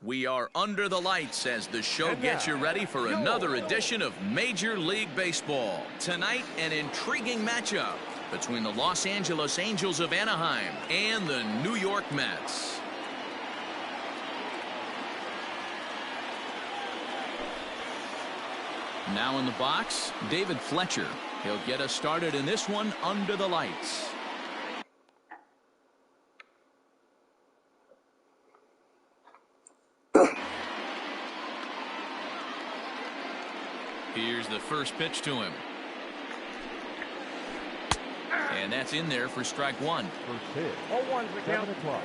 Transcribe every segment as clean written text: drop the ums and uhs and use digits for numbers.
We are under the lights as the show gets you ready for another edition of Major League Baseball. Tonight, an intriguing matchup between the Los Angeles Angels of Anaheim and the New York Mets. Now in the box, David Fletcher. He'll get us started in this one under the lights. Here's the first pitch to him. And that's in there for strike one. First pitch. 0-1's the count. 7 o'clock.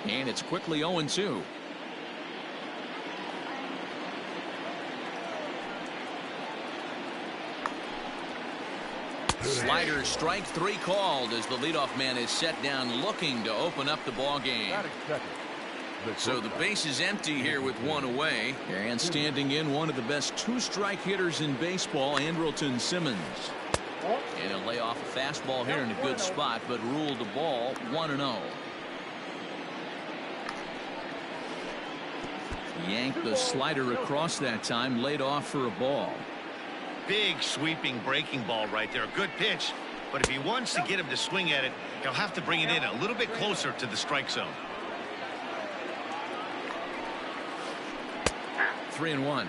And it's quickly 0-2. Slider strike three called as the leadoff man is set down looking to open up the ball game. So the base is empty here with one away. And standing in, one of the best two-strike hitters in baseball, Andrelton Simmons. And he'll lay off a fastball here in a good spot, but ruled the ball 1-0. Yanked the slider across that time, laid off for a ball. Big sweeping breaking ball right there. A good pitch, but if he wants to get him to swing at it, he'll have to bring it in a little bit closer to the strike zone. 3-1.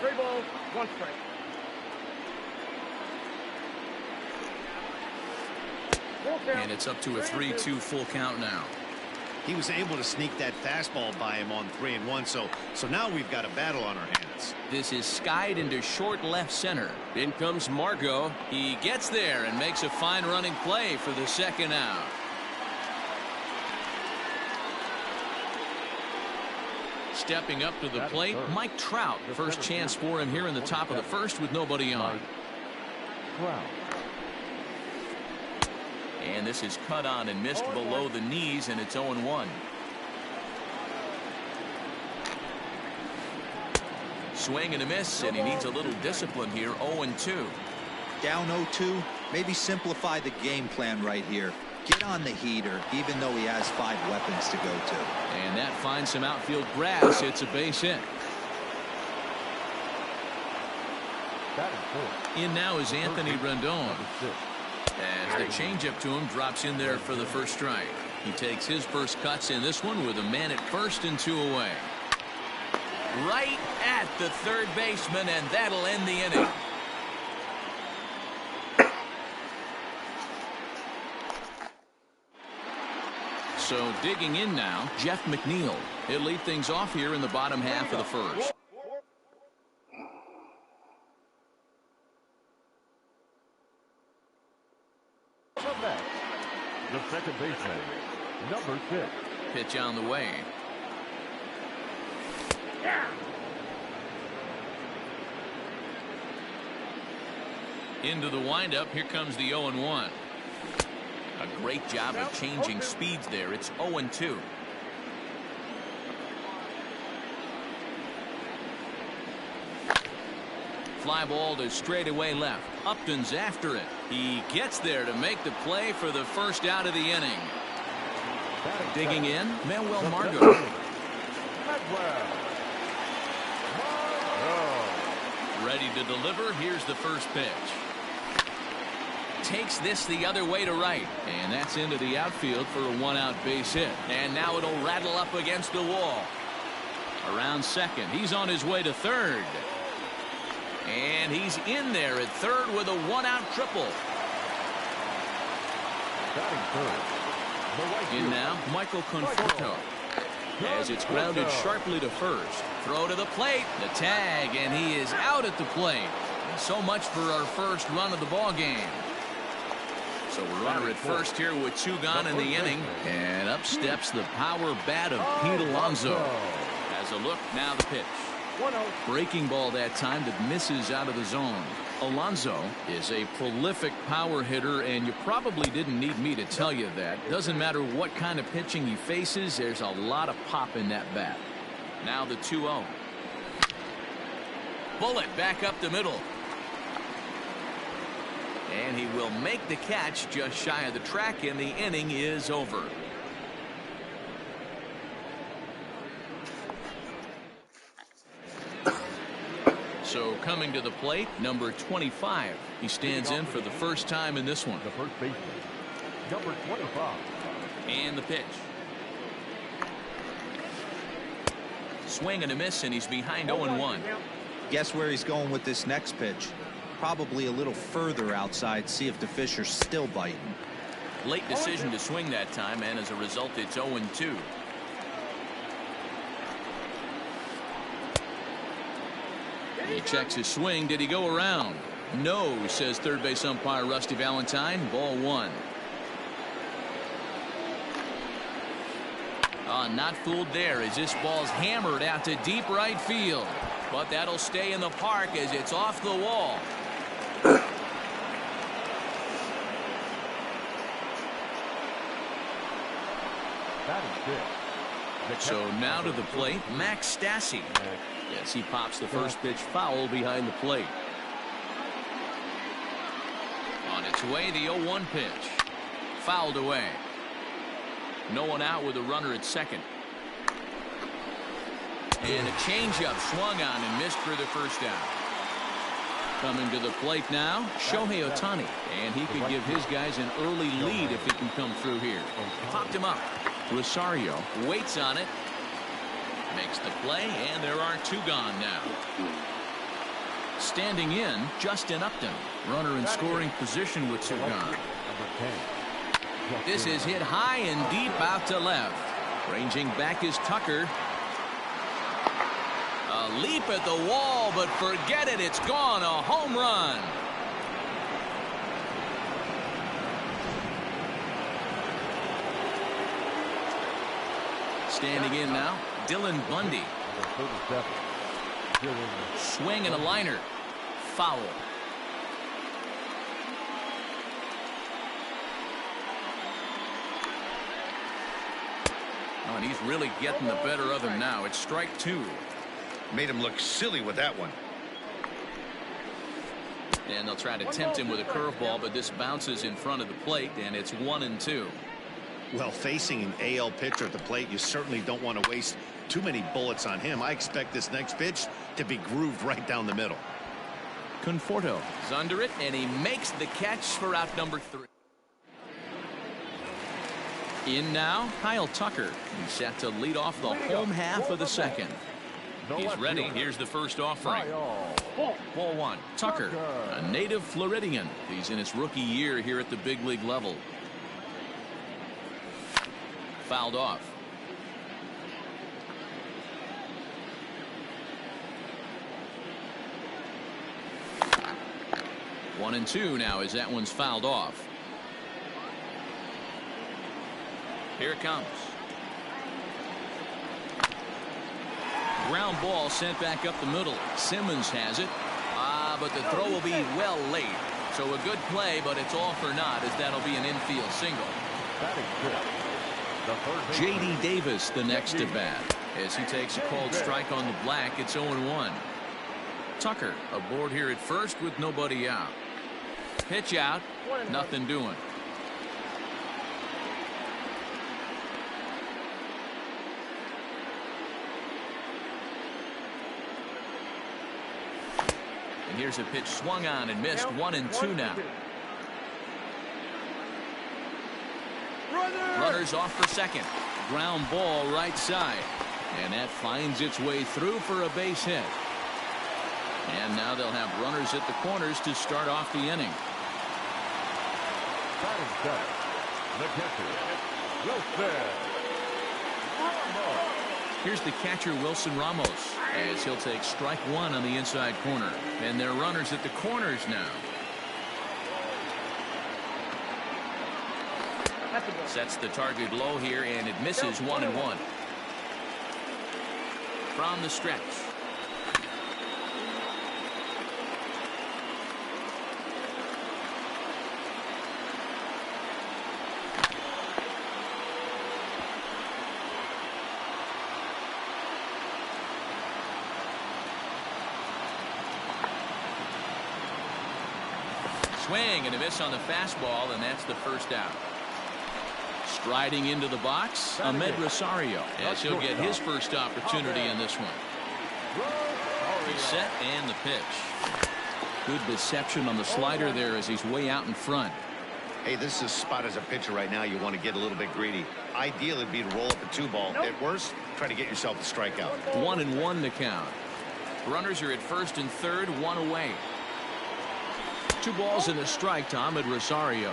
3 balls, 1 strike. And it's up to a 3-2 full count now. He was able to sneak that fastball by him on 3-1, so now we've got a battle on our hands. This is skied into short left center. In comes Margot. He gets there and makes a fine running play for the second out. Stepping up to the plate, Mike Trout. First chance for him here in the top of the first with nobody on. And this is cut on and missed below the knees, and it's 0-1. Swing and a miss, and he needs a little discipline here. 0-2. Down 0-2. Maybe simplify the game plan right here. Get on the heater, even though he has 5 weapons to go to. And that finds some outfield grass. It's a base hit. In now is Anthony Rendon. As the changeup to him drops in there for the first strike. He takes his first cuts in this one with a man at first and 2 away. Right at the third baseman, and that'll end the inning. So digging in now, Jeff McNeil. He'll lead things off here in the bottom half of the first. The second baseman, number 6. Pitch on the way. Into the windup. Here comes the 0-1. A great job of changing speeds there. It's 0-2. Fly ball to straightaway left. Upton's after it. He gets there to make the play for the first out of the inning. Digging in, Manuel Margot. Ready to deliver. Here's the first pitch. Takes this the other way to right, and that's into the outfield for a 1-out base hit. And now it'll rattle up against the wall. Around second. He's on his way to third. And he's in there at third with a 1-out triple. In now, Michael Conforto. As it's grounded sharply to first. Throw to the plate. The tag, and he is out at the plate. And so much for our first run of the ball game. So we're runner at first here with 2 gone in the inning. And up steps the power bat of Pete Alonso. Has a look, now the pitch. Breaking ball that time that misses out of the zone. Alonso is a prolific power hitter, and you probably didn't need me to tell you that. Doesn't matter what kind of pitching he faces, there's a lot of pop in that bat. Now the 2-0. Bullet back up the middle. And he will make the catch just shy of the track, and the inning is over. So coming to the plate, number 25. He stands in for the first time in this one. The first baseman, number 25. And the pitch. Swing and a miss, and he's behind 0-1. Guess where he's going with this next pitch? Probably a little further outside, see if the fish are still biting. Late decision to swing that time, and as a result, it's 0-2. He checks his swing. Did he go around? No, says third base umpire Rusty Valentine. Ball 1. Not fooled there as this ball's hammered out to deep right field. But that'll stay in the park as it's off the wall. That is it. So now to the plate, Max Stassi. Yes, he pops the first pitch foul behind the plate. On its way, the 0-1 pitch. Fouled away. No one out with a runner at second. And a changeup swung on and missed for the first out. Coming to the plate now, Shohei Ohtani. And he could give his guys an early lead if he can come through here. Popped him up. Rosario waits on it. Makes the play, and there are 2 gone now. Standing in, Justin Upton. Runner in scoring position with 2 gone. Number 10. This is hit high and deep out to left. Ranging back is Tucker. A leap at the wall, but forget it. It's gone. A home run. Standing in now, Dylan Bundy. Number 37. Swing and a liner. Foul. Oh, and he's really getting the better of him now. It's strike 2. Made him look silly with that one. And they'll try to tempt him with a curveball, but this bounces in front of the plate, and it's 1-2. Well, facing an AL pitcher at the plate, you certainly don't want to waste too many bullets on him. I expect this next pitch to be grooved right down the middle. Conforto is under it, and he makes the catch for out number 3. In now, Kyle Tucker. He's set to lead off the home half of the second. He's ready. Here's the first offering. Ball 1. Tucker, a native Floridian. He's in his rookie year here at the big league level. Fouled off. One and 2 now as that one's fouled off. Here it comes. Ground ball sent back up the middle. Simmons has it. But the throw will be well late. So a good play, but it's all for naught as that'll be an infield single. That is good. J.D. Davis the next to bat. As he takes a called strike on the black, it's 0-1. Tucker aboard here at first with nobody out. Pitch out, nothing doing. And here's a pitch swung on and missed. 1-2 now. Runners off for second. Ground ball right side. And that finds its way through for a base hit. And now they'll have runners at the corners to start off the inning. That is good. The catcher, Wilson Ramos. Here's the catcher, Wilson Ramos, as he'll take strike 1 on the inside corner. And they're runners at the corners now. Sets the target low here, and it misses 1-1. From the stretch. Swing and a miss on the fastball, and that's the first out. Striding into the box, Ahmed Rosario, as he'll get his first opportunity in this one. He's set and the pitch. Good deception on the slider there as he's way out in front. Hey, this is a spot as a pitcher right now. You want to get a little bit greedy. Ideal would be to roll up a 2-ball. At worst, try to get yourself a strikeout. 1-1 to count. Runners are at first and third, one away. 2 balls and a strike to Ahmed Rosario.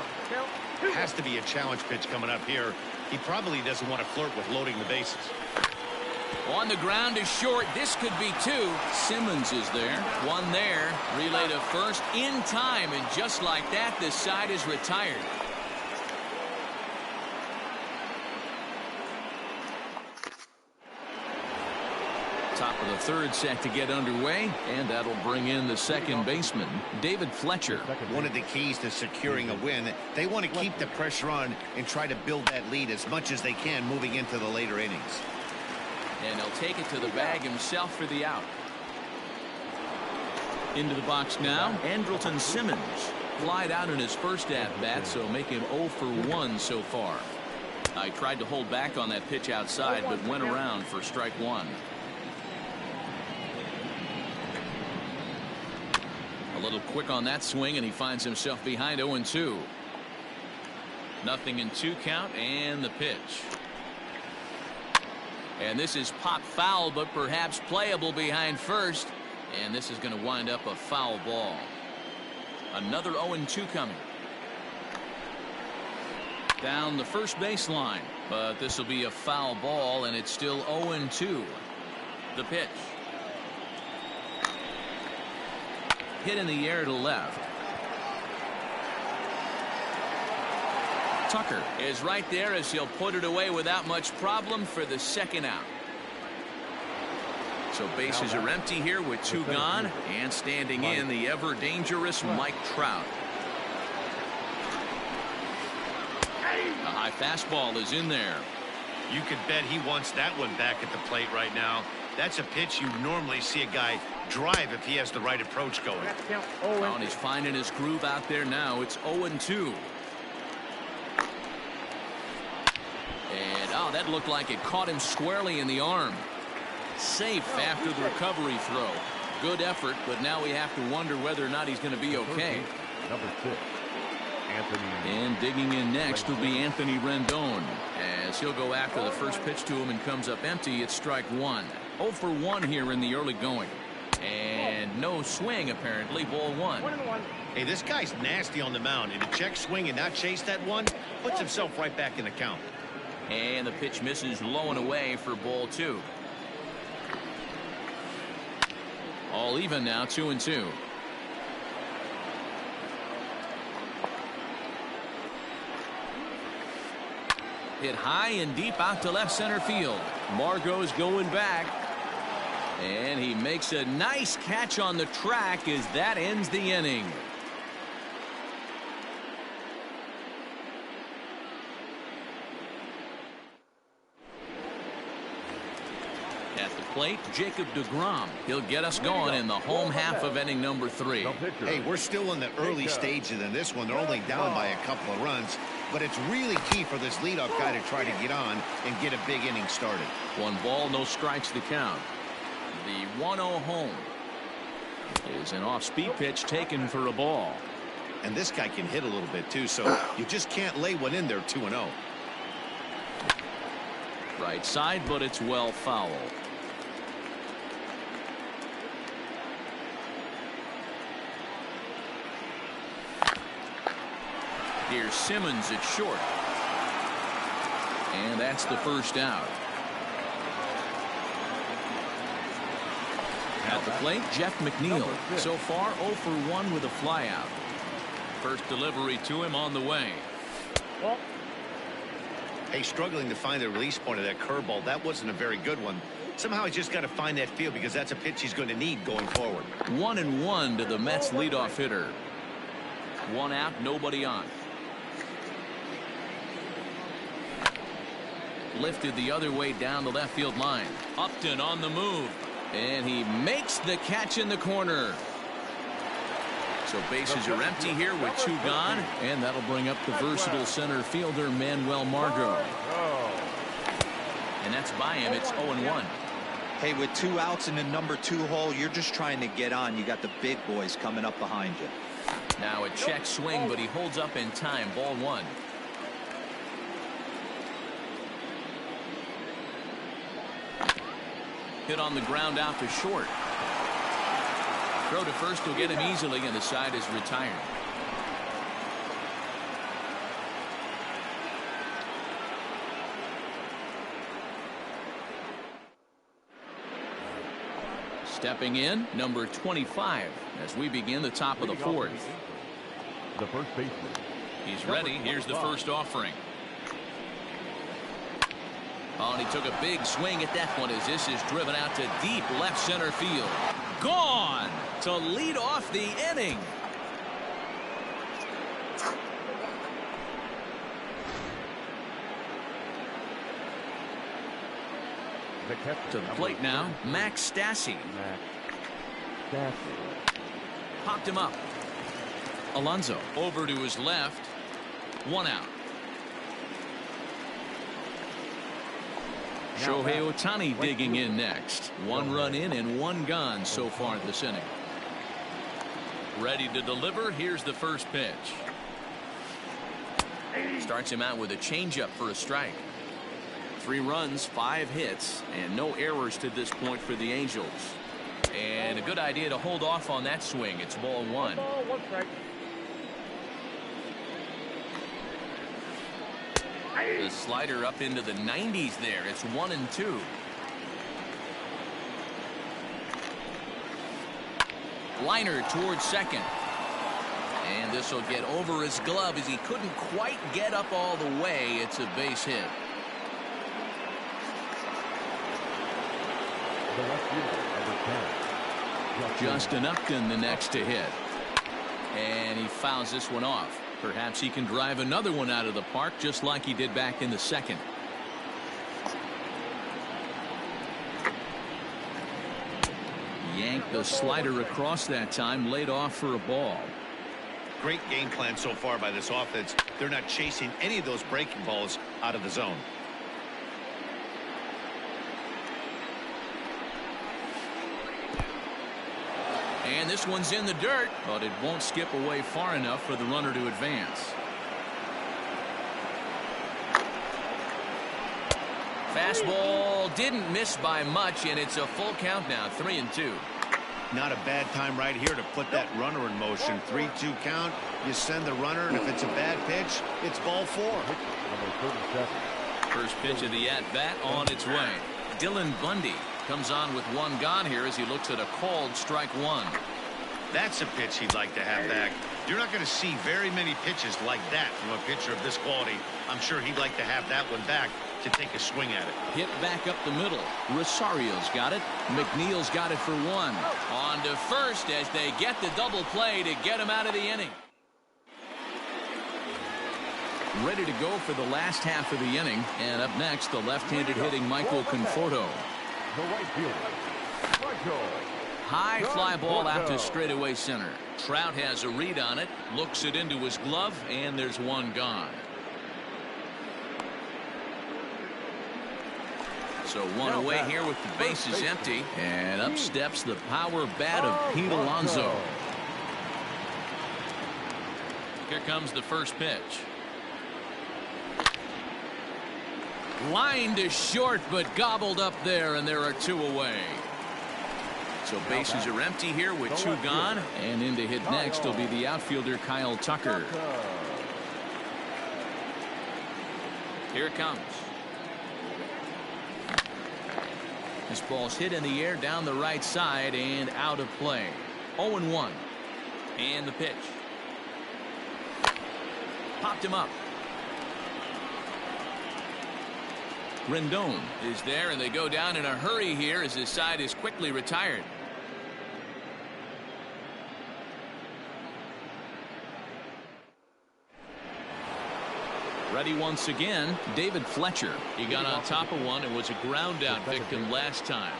Has to be a challenge pitch coming up here. He probably doesn't want to flirt with loading the bases. On the ground is short. This could be 2. Simmons is there. 1 there. Relay to first in time, and just like that, this side is retired. Top of the third set to get underway, and that'll bring in the second baseman, David Fletcher. One of the keys to securing a win, they want to keep the pressure on and try to build that lead as much as they can moving into the later innings. And he'll take it to the bag himself for the out. Into the box now, Andrelton Simmons. Flied out in his first at-bat, so make him 0 for 1 so far. I tried to hold back on that pitch outside, but went around for strike 1. A little quick on that swing, and he finds himself behind 0-2. 0-2 count, and the pitch. And this is pop foul, but perhaps playable behind first. And this is going to wind up a foul ball. Another 0-2 coming. Down the first baseline, but this will be a foul ball, and it's still 0-2. The pitch. Hit in the air to left. Tucker is right there as he'll put it away without much problem for the second out. So bases are empty here with 2 gone, and standing in the ever dangerous Mike Trout. A high fastball is in there. You could bet he wants that one back at the plate right now. That's a pitch you normally see a guy drive if he has the right approach going. Oh, and he's finding his groove out there now. It's 0-2. And oh, that looked like it caught him squarely in the arm. Safe after the recovery throw. Good effort, but now we have to wonder whether or not he's going to be okay. Number 6, Anthony. And digging in next will be Anthony Rendon, as he'll go after the first pitch to him and comes up empty. It's strike 1. 0 for 1 here in the early going. And no swing, apparently. Ball 1. Hey, this guy's nasty on the mound, and to check swing and not chase that one puts himself right back in the count. And the pitch misses low and away for ball 2. All even now, 2-2. Hit high and deep out to left center field. Margot's going back. And he makes a nice catch on the track as that ends the inning. At the plate, Jacob deGrom. He'll get us going in the home half of inning number 3. Hey, we're still in the early stages in this one. They're only down by a couple of runs, but it's really key for this leadoff guy to try to get on and get a big inning started. 1 ball, no strikes to count. The 1-0 home is an off-speed pitch taken for a ball. And this guy can hit a little bit too, so you just can't lay one in there 2-0. Right side, but it's well foul. Here's Simmons at short. And that's the first out. At the plate, Jeff McNeil. So far 0 for 1 with a flyout. First delivery to him on the way. Hey, struggling to find the release point of that curveball. That wasn't a very good one. Somehow he's just got to find that feel because that's a pitch he's going to need going forward. 1-1 to the Mets leadoff hitter. 1 out, nobody on. Lifted the other way down the left field line. Upton on the move. And he makes the catch in the corner. So bases are empty here with 2 gone, and that'll bring up the versatile center fielder Manuel Margot. And that's by him. It's 0-1. Hey, with 2 outs in the number 2 hole, you're just trying to get on. You got the big boys coming up behind you. Now a check swing, but he holds up in time. Ball 1. Hit on the ground out to short. Throw to first will get him easily, and the side is retired. Stepping in, number 25, as we begin the top of the 4th. The first baseman. He's ready. Here's the first offering. Oh, and he took a big swing at that one as this is driven out to deep left center field. Gone to lead off the inning. To the plate now, Max Stassi. Popped him up. Alonso over to his left. 1 out. Shohei Ohtani digging in next. 1 run in and 1 gone so far this inning. Ready to deliver. Here's the first pitch. Starts him out with a changeup for a strike. 3 runs, 5 hits, and no errors to this point for the Angels. And a good idea to hold off on that swing. It's ball 1. The slider up into the 90s there. It's 1-2. Liner towards second. And this will get over his glove as he couldn't quite get up all the way. It's a base hit. Justin Upton the next to hit. And he fouls this one off. Perhaps he can drive another one out of the park just like he did back in the second. Yanked the slider across that time, laid off for a ball. Great game plan so far by this offense. They're not chasing any of those breaking balls out of the zone. And this one's in the dirt, but it won't skip away far enough for the runner to advance. Fastball didn't miss by much, and it's a full count now, 3-2. Not a bad time right here to put that runner in motion. 3-2 count. You send the runner, and if it's a bad pitch, it's ball 4. First pitch of the at-bat on its way. Dylan Bundy comes on with 1 gone here as he looks at a called strike 1. That's a pitch he'd like to have back. You're not going to see very many pitches like that from a pitcher of this quality. I'm sure he'd like to have that one back to take a swing at it. Hit back up the middle. Rosario's got it. McNeil's got it for 1. On to first as they get the double play to get him out of the inning. Ready to go for the last half of the inning. And up next, the left-handed hitting Michael Conforto. The right fielder. High fly ball out to straightaway center. Trout has a read on it, looks it into his glove, and there's 1 gone. So 1 away here with the bases empty, and up steps the power bat of Pete Alonso. Here comes the first pitch. Line to short, but gobbled up there, and there are 2 away. So bases are empty here with 2 gone, and in to hit next will be the outfielder Kyle Tucker. Here it comes. This ball's hit in the air down the right side and out of play. 0-1. And the pitch. Popped him up. Rendon is there, and they go down in a hurry here as his side is quickly retired. Ready once again, David Fletcher. He got on top of one and was a ground out victim last time.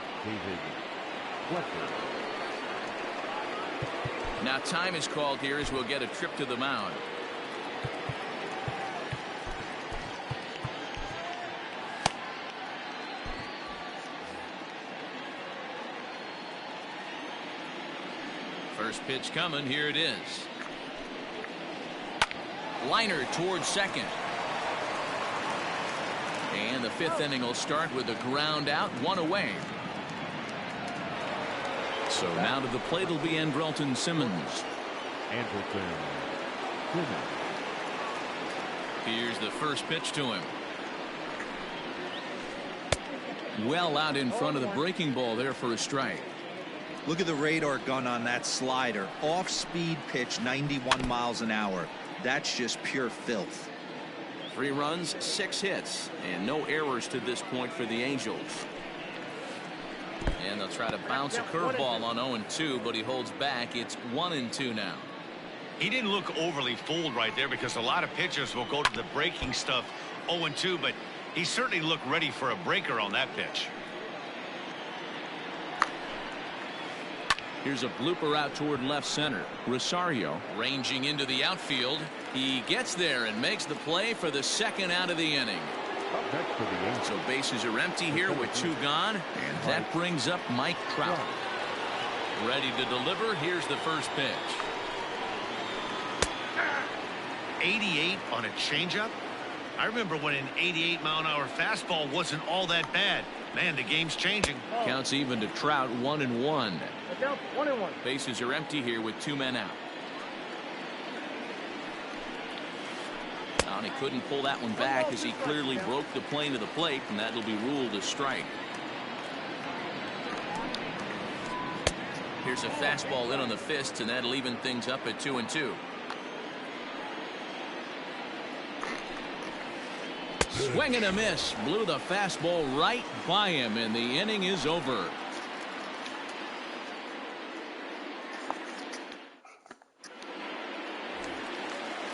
Now time is called here as we'll get a trip to the mound. First pitch coming. Here it is. Liner towards second. And the fifth inning will start with a ground out, one away. So now to the plate will be Andrelton Simmons. Andrelton Simmons. Here's the first pitch to him. Well out in front of the breaking ball there for a strike. Look at the radar gun on that slider. Off-speed pitch, 91 miles an hour. That's just pure filth. 3 runs, 6 hits, and no errors to this point for the Angels. And they'll try to bounce a curveball on 0-2, but he holds back. It's 1-2 now. He didn't look overly fooled right there because a lot of pitchers will go to the breaking stuff 0-2, but he certainly looked ready for a breaker on that pitch. Here's a blooper out toward left center. Rosario ranging into the outfield. He gets there and makes the play for the second out of the inning. Up next for the Angels. So bases are empty here with 2 gone, and that brings up Mike Trout. Ready to deliver. Here's the first pitch. 88 on a changeup. I remember when an 88-mile-an-hour fastball wasn't all that bad. Man, the game's changing. Counts even to Trout, 1-1. The count, 1-1. Bases are empty here with 2 men out. And he couldn't pull that one back as he clearly broke the plane of the plate, and that'll be ruled a strike. Here's a fastball in on the fists, and that'll even things up at 2-2. Swing and a miss. Blew the fastball right by him, and the inning is over.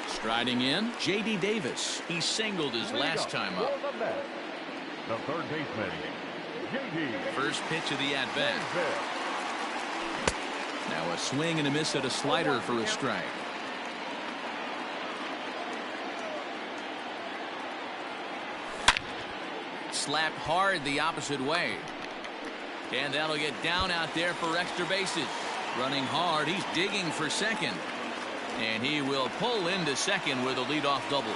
Striding in, J.D. Davis. He singled his last time up. The third baseman, J.D. First pitch of the at-bat. Now a swing and a miss at a slider for a strike. Slapped hard the opposite way. And that'll get down out there for extra bases. Running hard, he's digging for second. And he will pull into second with a leadoff double.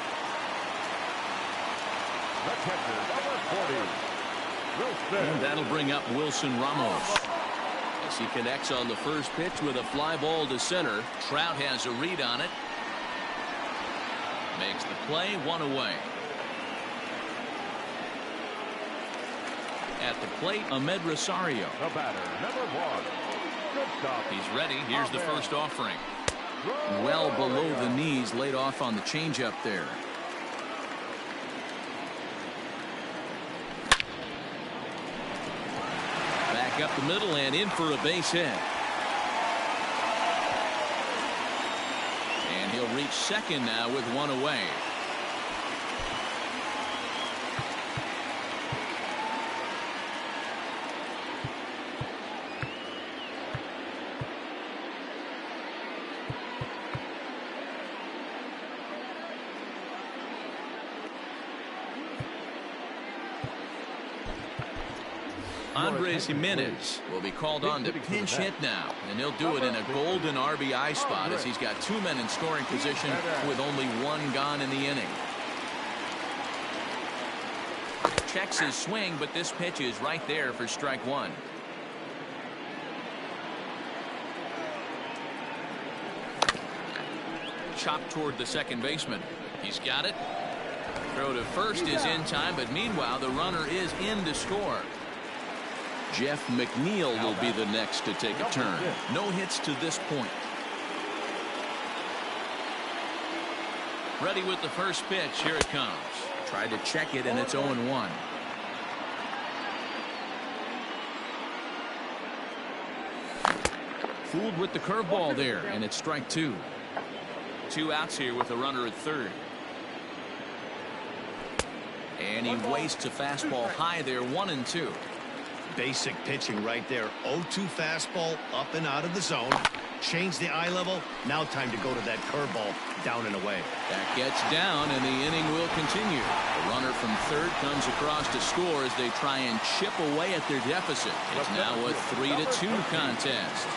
The catcher, number 40, Wilson. And that'll bring up Wilson Ramos. As he connects on the first pitch with a fly ball to center. Trout has a read on it. Makes the play, 1 away. At the plate, Ahmed Rosario. The batter, number 1. Good stop. He's ready. Here's the first offering. Well below the knees, laid off on the changeup there. Back up the middle and in for a base hit. And he'll reach second now with 1 away. Andres Jimenez will be called on to pinch hit now, and he'll do it in a golden RBI spot as he's got 2 men in scoring position with only 1 gone in the inning. Checks his swing, but this pitch is right there for strike 1. Chopped toward the second baseman. He's got it. Throw to first is in time, but meanwhile the runner is in to score. Jeff McNeil will be the next to take a turn. No hits to this point. Ready with the first pitch. Here it comes. Tried to check it, and it's 0-1. Fooled with the curveball there, and it's strike 2. 2 outs here with a runner at third. And he wastes a fastball high there, 1-2. basic pitching right there. 0-2 fastball up and out of the zone. Change the eye level. Now time to go to that curveball down and away. That gets down, and the inning will continue. The runner from third comes across to score as they try and chip away at their deficit. It's now a 3-2 contest.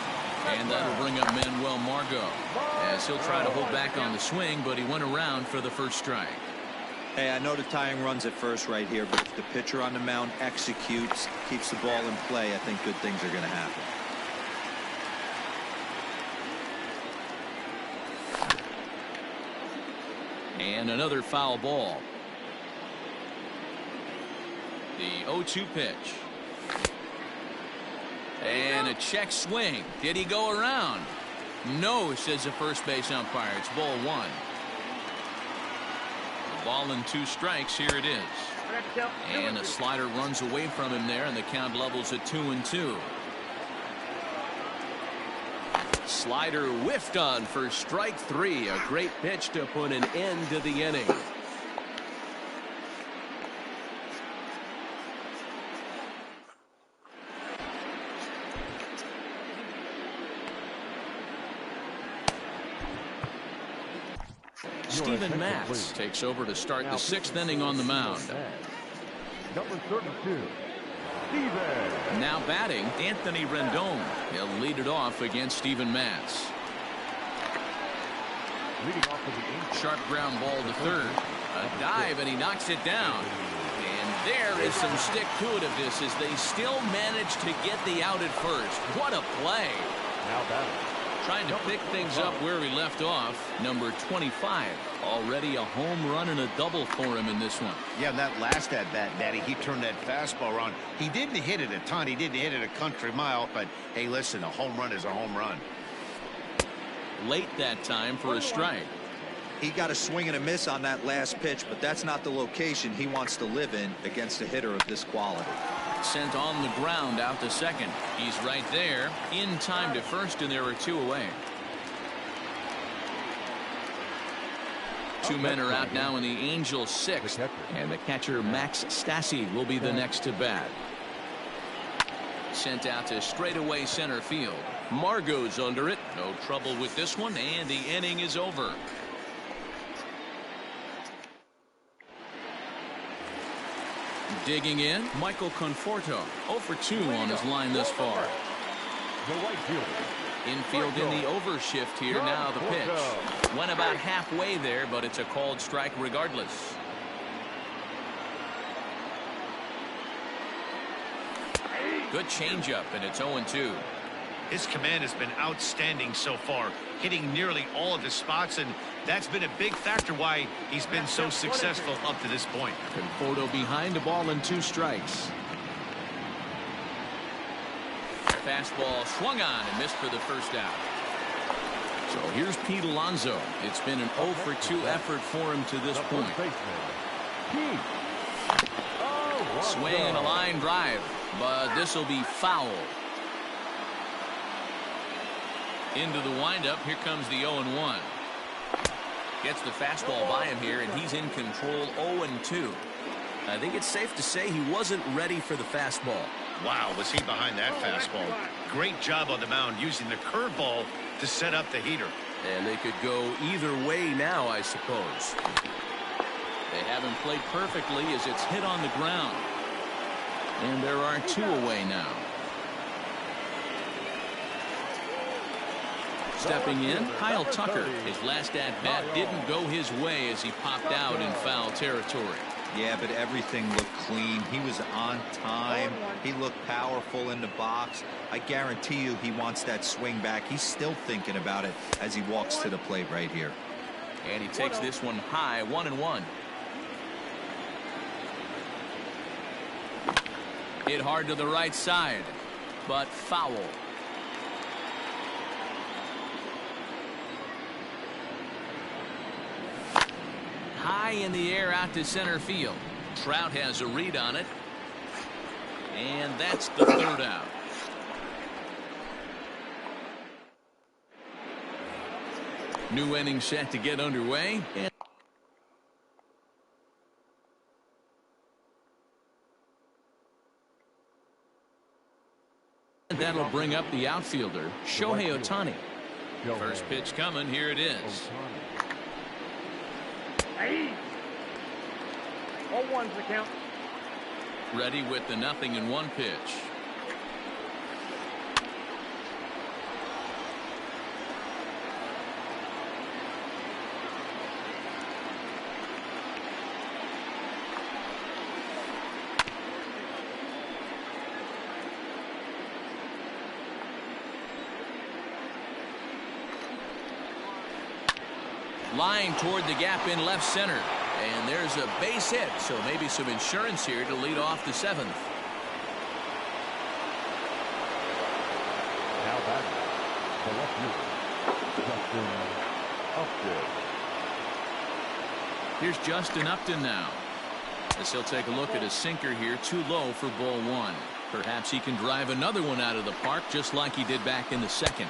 And that'll bring up Manuel Margot, as he'll try to hold back on the swing, but he went around for the first strike. Hey, I know the tying runs at first right here, but if the pitcher on the mound executes, keeps the ball in play, I think good things are going to happen. And another foul ball. The 0-2 pitch. And a check swing. Did he go around? No, says the first base umpire. It's ball one. A ball and 2 strikes. Here it is. And a slider runs away from him there, and the count levels at 2-2. Slider whiffed on for strike 3. A great pitch to put an end to the inning. Steven Matz takes over to start the 6th inning on the mound. Number 32, Steven. Now batting, Anthony Rendon. He'll lead it off against Steven Matz. Leading off for the Angels. Sharp ground ball to third. A dive, and he knocks it down. And there is some stick-to-itiveness as they still manage to get the out at first. What a play. Now batting. Trying to pick things up where he left off. Number 25. Already a home run and a double for him in this one. Yeah, that last at-bat, Daddy, he turned that fastball around. He didn't hit it a ton. He didn't hit it a country mile. But, hey, listen, a home run is a home run. Late that time for a strike. He got a swing and a miss on that last pitch, but that's not the location he wants to live in against a hitter of this quality. Sent on the ground out to second. He's right there in time to first, and there are 2 away. 2 men are out now in the Angels' 6th, and the catcher Max Stassi will be the next to bat. Sent out to straightaway center field. Margot's under it. No trouble with this one, and the inning is over. Digging in, Michael Conforto. 0 for 2 on his line thus far. The right fielder. Infield in the overshift here. Now the pitch. Went about halfway there, but it's a called strike regardless. Good changeup, and it's 0-2. His command has been outstanding so far, hitting nearly all of his spots, and that's been a big factor why he's been so successful up to this point. Conforto behind the ball and 2 strikes. Fastball swung on and missed for the first out. So here's Pete Alonso. It's been an 0 for 2 effort for him to this point. Swing and a line drive, but this will be foul. Into the windup. Here comes the 0-1. Gets the fastball by him here, and he's in control. 0-2. I think it's safe to say he wasn't ready for the fastball. Wow, was he behind that fastball. Great job on the mound using the curveball to set up the heater. And they could go either way now, I suppose. They haven't played perfectly as it's hit on the ground. And there are 2 away now. Stepping in, Kyle Tucker. His last at-bat didn't go his way as he popped out in foul territory. Yeah, but everything looked clean. He was on time. He looked powerful in the box. I guarantee you he wants that swing back. He's still thinking about it as he walks to the plate right here. And he takes this one high, 1-1. Hit hard to the right side, but foul. High in the air out to center field. Trout has a read on it. And that's the 3rd out. New inning set to get underway. That'll bring up the outfielder, Shohei Ohtani. First pitch coming. Here it is. Hey. 0-1's the count. Ready with the 0-1 pitch. Line toward the gap in left center. And there's a base hit, so maybe some insurance here to lead off the 7th. Now batting, the left fielder, Justin Upton. Here's Justin Upton now. As he'll take a look at a sinker here, too low for ball 1. Perhaps he can drive another one out of the park just like he did back in the 2nd.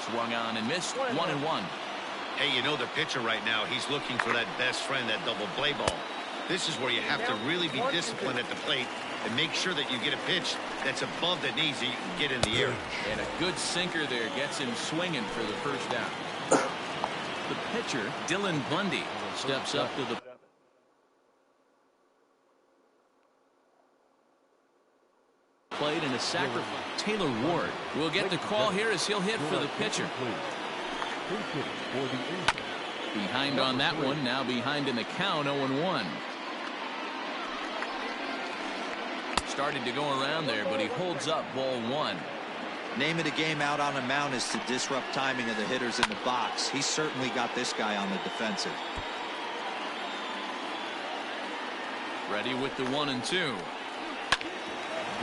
Swung on and missed. 1-1. Hey, you know the pitcher right now, he's looking for that best friend, that double play ball. This is where you have to really be disciplined at the plate and make sure that you get a pitch that's above the knees that you can get in the air. And a good sinker there gets him swinging for the first down. The pitcher, Dylan Bundy, steps up to the plate in a sacrifice. Taylor Ward will get the call here as he'll hit for the pitcher. Behind on that one, now behind in the count, 0-1. Started to go around there, but he holds up ball 1. Name of the game out on the mound is to disrupt timing of the hitters in the box. He's certainly got this guy on the defensive. Ready with the 1-2.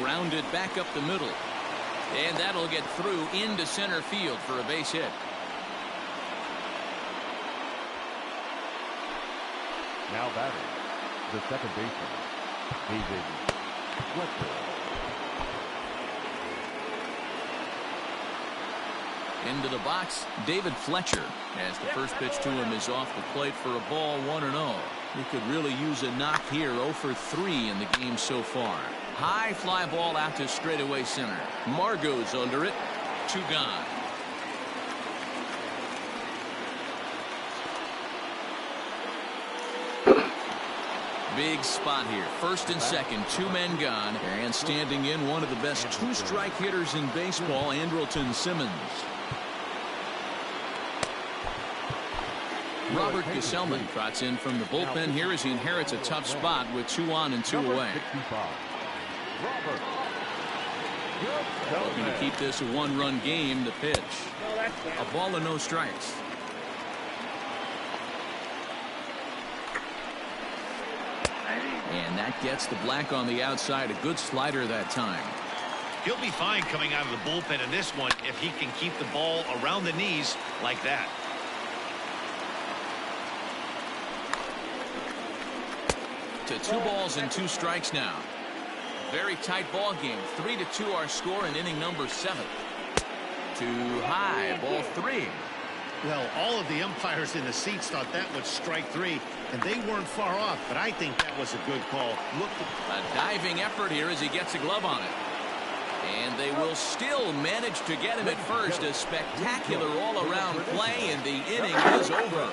Grounded back up the middle. And that'll get through into center field for a base hit. Now batting, the second baseman, David Fletcher. Into the box, David Fletcher, as the first pitch to him is off the plate for a ball, 1-0. He could really use a knock here, 0 for 3 in the game so far. High fly ball out to straightaway center. Margot's under it. 2 gone. Big spot here. First and second, 2 men gone. And standing in, one of the best 2-strike hitters in baseball, Andrelton Simmons. Robert Gesellman trots in from the bullpen here as he inherits a tough spot with 2 on and 2 away. Looking to keep this a 1-run game. The pitch. A ball and no strikes. And that gets the black on the outside. A good slider that time. He'll be fine coming out of the bullpen in this one if he can keep the ball around the knees like that. To 2 balls and 2 strikes now. Very tight ball game. 3-2 our score in inning number 7. Too high. Ball 3. Well, all of the umpires in the seats thought that was strike 3, and they weren't far off, but I think that was a good call. Look, a diving effort here as he gets a glove on it. And they will still manage to get him at first. A spectacular all-around play, and the inning is over.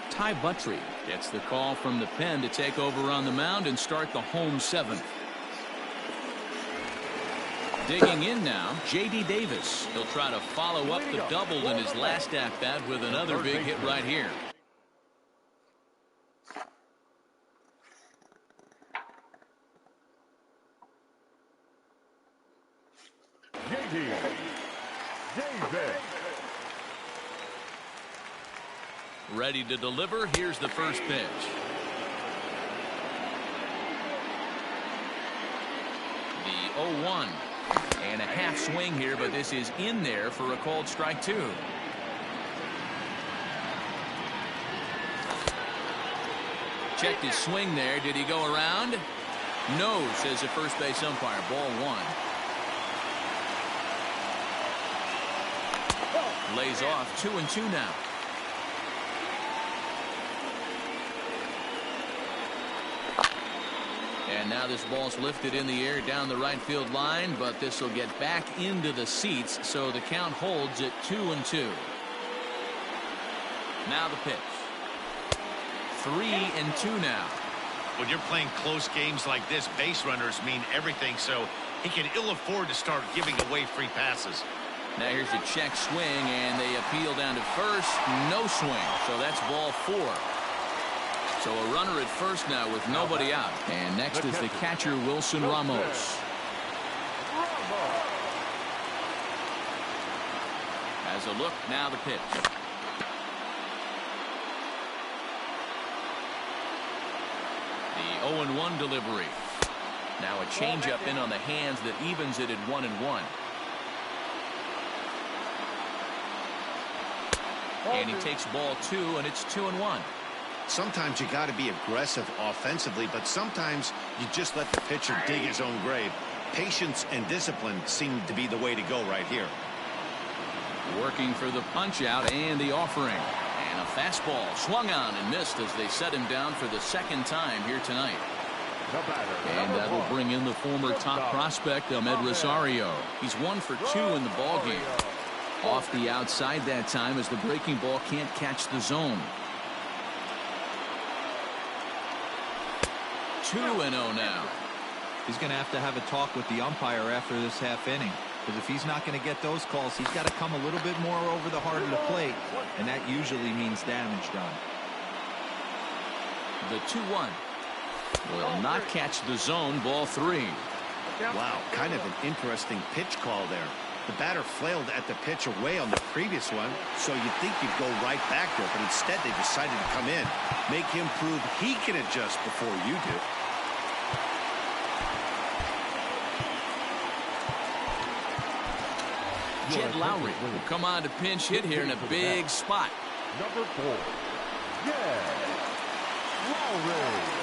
Ty Buttrey gets the call from the pen to take over on the mound and start the home 7th. Digging in now, J.D. Davis. He'll try to follow up the double in his last at-bat with another big hit right here. J.D. Davis. Ready to deliver. Here's the first pitch. The 0-1. And a half swing here, but this is in there for a called strike 2. Checked his swing there. Did he go around? No, says the first base umpire. Ball 1. Lays off 2-2 now. And now this ball's lifted in the air down the right field line, but this will get back into the seats, so the count holds at 2-2. Now the pitch. 3-2 now. When you're playing close games like this, base runners mean everything, so he can ill afford to start giving away free passes. Now here's a check swing, and they appeal down to first. No swing, so that's ball 4. So a runner at first now with nobody out. And next is the catcher, Wilson Ramos. As a look, now the pitch. The 0-1 delivery. Now a changeup in on the hands that evens it at 1-1. And he takes ball 2, and it's 2-1. Sometimes you got to be aggressive offensively, but sometimes you just let the pitcher dig his own grave. Patience and discipline seem to be the way to go right here. Working for the punch out and the offering. And a fastball swung on and missed as they set him down for the second time here tonight. And that'll bring in the former top prospect, Ahmed Rosario. He's 1 for 2 in the ballgame. Off the outside that time as the breaking ball can't catch the zone. 2-0 now. He's going to have a talk with the umpire after this half inning, because if he's not going to get those calls, he's got to come a little bit more over the heart of the plate, and that usually means damage done. The 2-1 will not catch the zone. Ball 3. Wow, kind of an interesting pitch call there. The batter flailed at the pitch away on the previous one, so you'd think he'd go right back there, but instead they decided to come in, make him prove he can adjust before you do. Jed Lowry will come on to pinch hit here in a big spot. Number 4. Jed Lowry.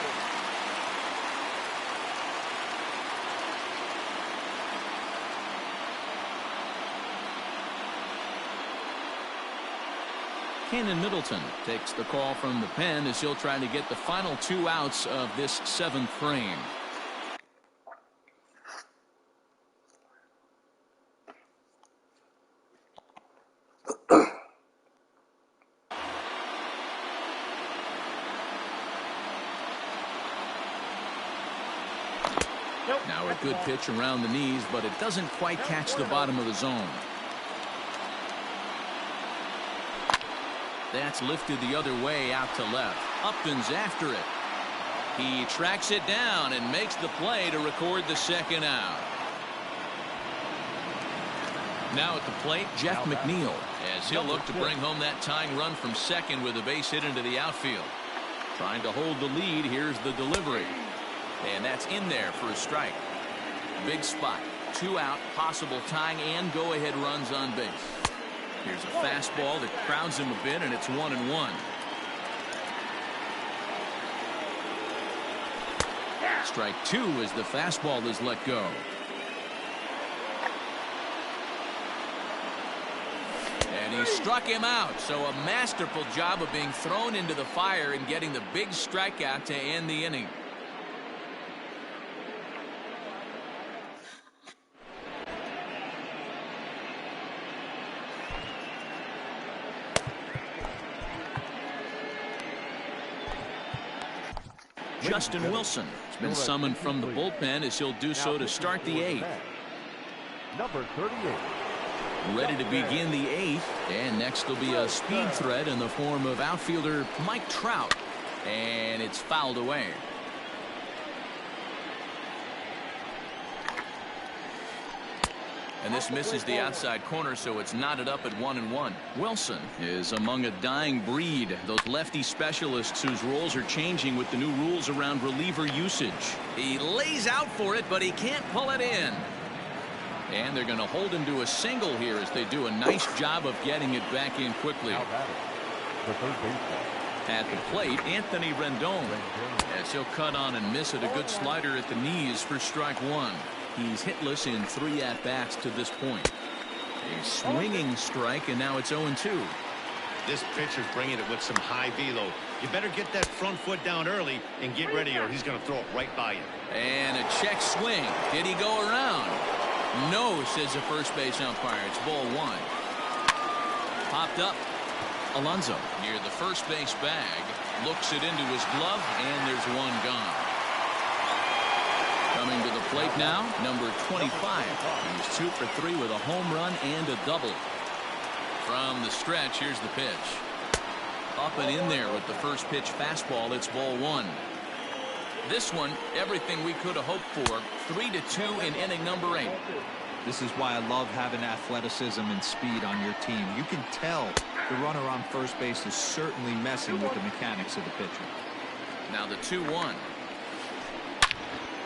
Kenan Middleton takes the call from the pen as he'll try to get the final 2 outs of this 7th frame. Now a good pitch around the knees, but it doesn't quite catch the bottom of the zone. That's lifted the other way out to left. Upton's after it. He tracks it down and makes the play to record the 2nd out. Now at the plate, Jeff McNeil, as he'll look to bring home that tying run from second with a base hit into the outfield. Trying to hold the lead. Here's the delivery. And that's in there for a strike. Big spot. 2 out, possible tying and go-ahead runs on base. Here's a fastball that crowds him a bit, and it's 1-1. Strike 2 as the fastball is let go. And he struck him out, so a masterful job of being thrown into the fire and getting the big strikeout to end the inning. Justin Wilson has been summoned from the bullpen as he'll do so to start the 8th. Number 38. Ready to begin the 8th, and next will be a speed threat in the form of outfielder Mike Trout, and it's fouled away. And this misses the outside corner, so it's knotted up at 1-1. Wilson is among a dying breed, those lefty specialists whose roles are changing with the new rules around reliever usage. He lays out for it, but he can't pull it in. And they're going to hold him to a single here as they do a nice job of getting it back in quickly. The third baseman. At the plate, Anthony Rendon, as he'll cut on and miss it. A good slider at the knees for strike 1. He's hitless in 3 at-bats to this point. A swinging strike, and now it's 0-2. This pitcher's bringing it with some high velo. You better get that front foot down early and get ready, or he's going to throw it right by you. And a check swing. Did he go around? No, says the first base umpire. It's ball 1. Popped up. Alonso near the first base bag. Looks it into his glove, and there's one gone. Coming to the plate now, number 25. He's 2 for 3 with a home run and a double. From the stretch, here's the pitch. Up and in there with the first pitch fastball. It's ball 1. This one, everything we could have hoped for. 3-2 in inning number 8. This is why I love having athleticism and speed on your team. You can tell the runner on first base is certainly messing with the mechanics of the pitcher. Now the 2-1.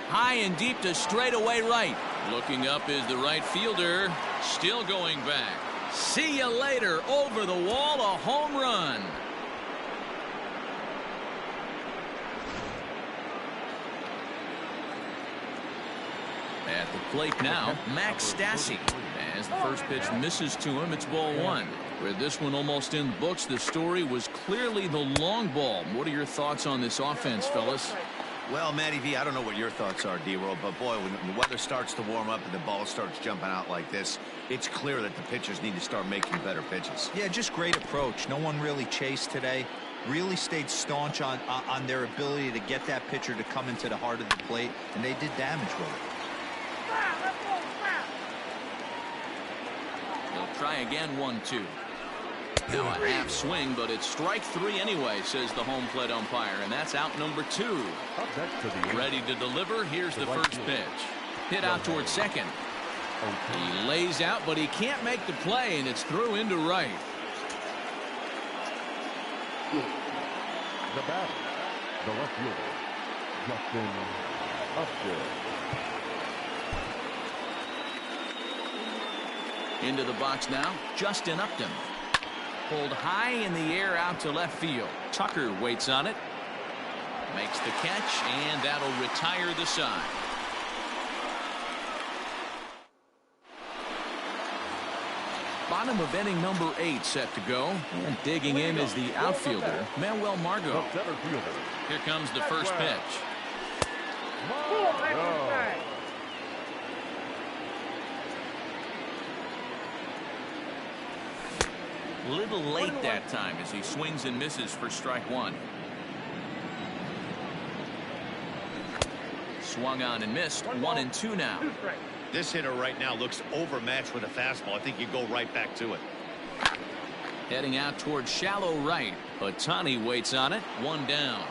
High and deep to straightaway right. Looking up is the right fielder. Still going back. See you later. Over the wall, a home run. At the plate now, Max Stassi. As the first pitch misses to him, it's ball 1. With this one almost in the books, the story was clearly the long ball. What are your thoughts on this offense, fellas? Well, Matty V, I don't know what your thoughts are, D-Roll, but boy, when the weather starts to warm up and the ball starts jumping out like this, it's clear that the pitchers need to start making better pitches. Yeah, just great approach. No one really chased today. Really stayed staunch on their ability to get that pitcher to come into the heart of the plate, and they did damage with it. They'll try again, 1-2. Now a half swing, but it's strike 3 anyway, says the home plate umpire, and that's out number 2. Up next to the Ready to deliver. Here's the first pitch. Hit out towards second. He lays out, but he can't make the play, and it's through into right. the batter, the left fielder, Justin Upton. Into the box now, Justin Upton. Pulled high in the air out to left field. Tucker waits on it. Makes the catch, and that'll retire the side. Bottom of inning number 8 set to go. And digging in is the outfielder, Manuel Margot. The center fielder. Here comes the first pitch. Little late that time as he swings and misses for strike 1. Swung on and missed. 1-2 now. This hitter right now looks overmatched with a fastball. I think you go right back to it. Heading out towards shallow right. Ohtani waits on it. 1 down.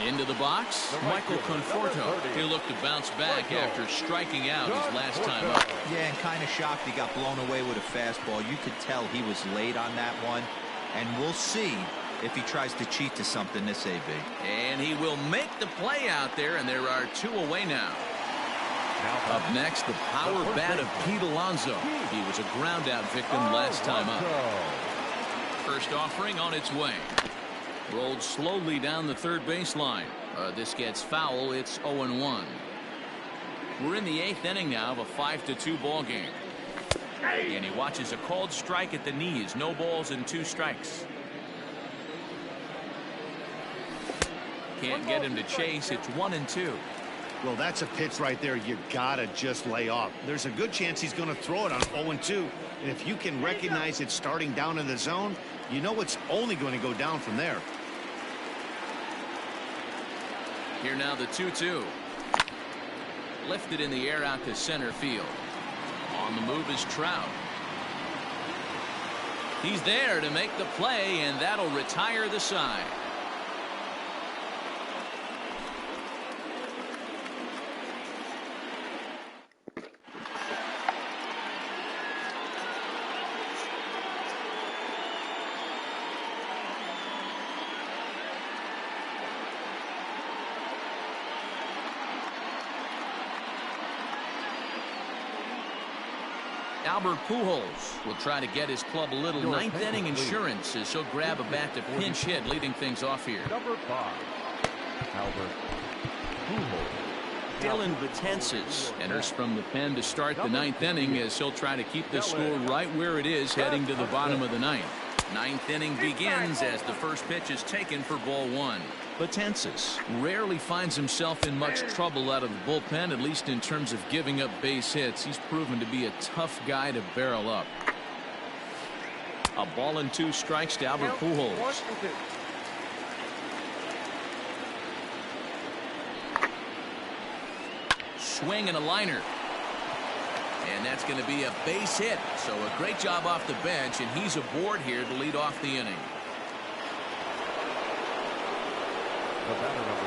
Into the box, Michael Conforto. He'll look to bounce back after striking out his last time up. Yeah, and kind of shocked he got blown away with a fastball. You could tell he was late on that one. And we'll see if he tries to cheat to something this AB. And he will make the play out there, and there are 2 away now. Up next, the power bat of Pete Alonso. He was a ground out victim last time up. First offering on its way. Rolled slowly down the third baseline. This gets foul. It's 0-1. We're in the 8th inning now of a 5-2 ball game. And he watches a called strike at the knees. No balls and 2 strikes. Can't get him to chase. It's 1-2. Well, that's a pitch right there you gotta just lay off. There's a good chance he's going to throw it on 0-2. And if you can recognize it starting down in the zone, you know it's only going to go down from there. Here now the 2-2. Lifted in the air out to center field. On the move is Trout. He's there to make the play, and that'll retire the side. Albert Pujols will try to get his club a little 9th inning insurance as he'll grab a bat to pinch hit, leading things off here. Number 5, Albert Pujols. Dylan Betances enters from the pen to start the ninth inning as he'll try to keep the score right where it is heading to the bottom of the ninth. Ninth inning begins as the first pitch is taken for ball one. Betances rarely finds himself in much trouble out of the bullpen, at least in terms of giving up base hits. He's proven to be a tough guy to barrel up. A ball and 2 strikes to Albert Pujols. Swing and a liner. And that's going to be a base hit. So a great job off the bench, and he's aboard here to lead off the inning.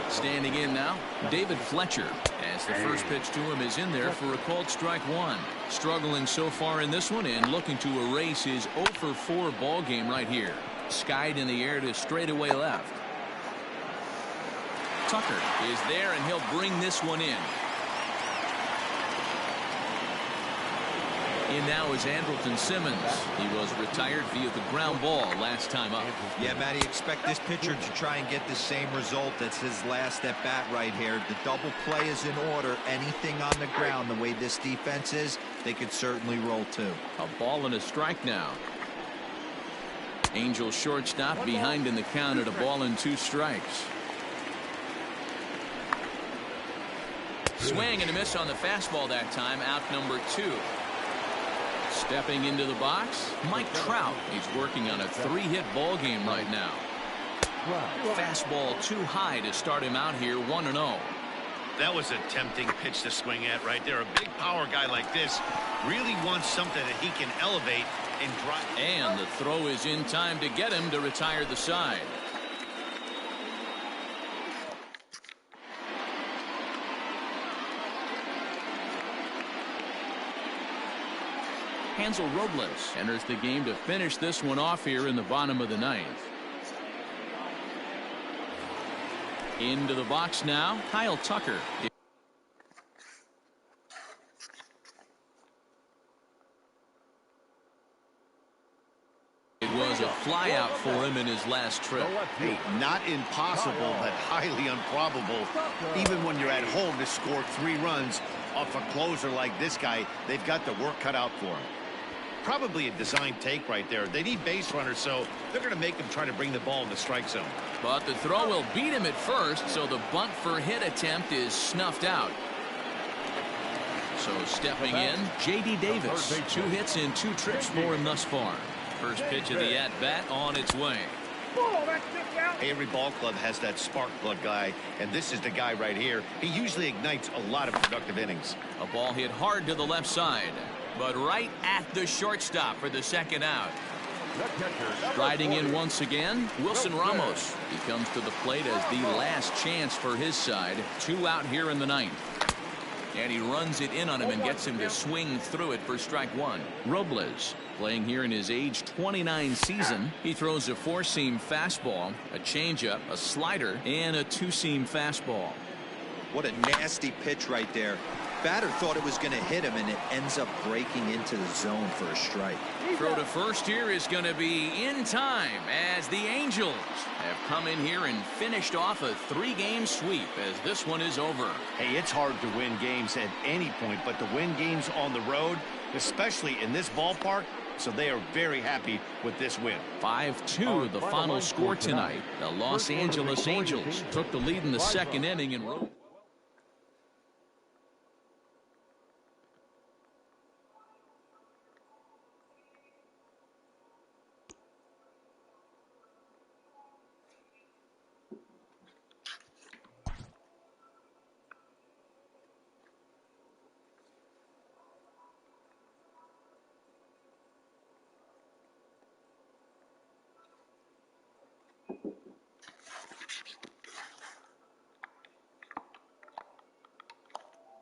Standing in now, David Fletcher, as the first pitch to him is in there for a called strike one. Struggling so far in this one and looking to erase his 0 for 4 ball game right here. Skied in the air to straightaway left. Tucker is there, and he'll bring this one in. In now is Andrelton Simmons. He was retired via the ground ball last time up. Yeah, Matty, expect this pitcher to try and get the same result as his last at bat right here. The double play is in order. Anything on the ground, the way this defense is, they could certainly roll too. A ball and a strike now. Angel shortstop behind in the count at a ball and 2 strikes. Swing and a miss on the fastball that time. Out number 2. Stepping into the box, Mike Trout. He's working on a 3-hit ball game right now. Fastball too high to start him out here 1-0. That was a tempting pitch to swing at right there. A big power guy like this really wants something that he can elevate and drive. And the throw is in time to get him to retire the side. Hansel Robles enters the game to finish this one off here in the bottom of the ninth. Into the box now, Kyle Tucker. It was a flyout for him in his last trip. Hey, not impossible, but highly improbable. Even when you're at home to score 3 runs off a closer like this guy, they've got the work cut out for him. Probably a design take right there. They need base runners, so they're going to make him try to bring the ball in the strike zone. But the throw will beat him at first, so the bunt for hit attempt is snuffed out. So stepping in, J.D. Davis. 2 hits in 2 trips for him thus far. First pitch of the at-bat on its way. Every ball club has that spark plug guy, and this is the guy right here. He usually ignites a lot of productive innings. A ball hit hard to the left side, but right at the shortstop for the second out. Striding in once again, Wilson Ramos. He comes to the plate as the last chance for his side. 2 out here in the ninth. And he runs it in on him and gets him to swing through it for strike 1. Robles, playing here in his age 29 season. He throws a 4-seam fastball, a changeup, a slider, and a 2-seam fastball. What a nasty pitch right there. Batter thought it was going to hit him, and it ends up breaking into the zone for a strike. Throw to first here is going to be in time as the Angels have come in here and finished off a 3-game sweep as this one is over. Hey, it's hard to win games at any point, but to win games on the road, especially in this ballpark, so they are very happy with this win. 5-2 the final score tonight. The Los Angeles Angels took the lead in the second inning and rode.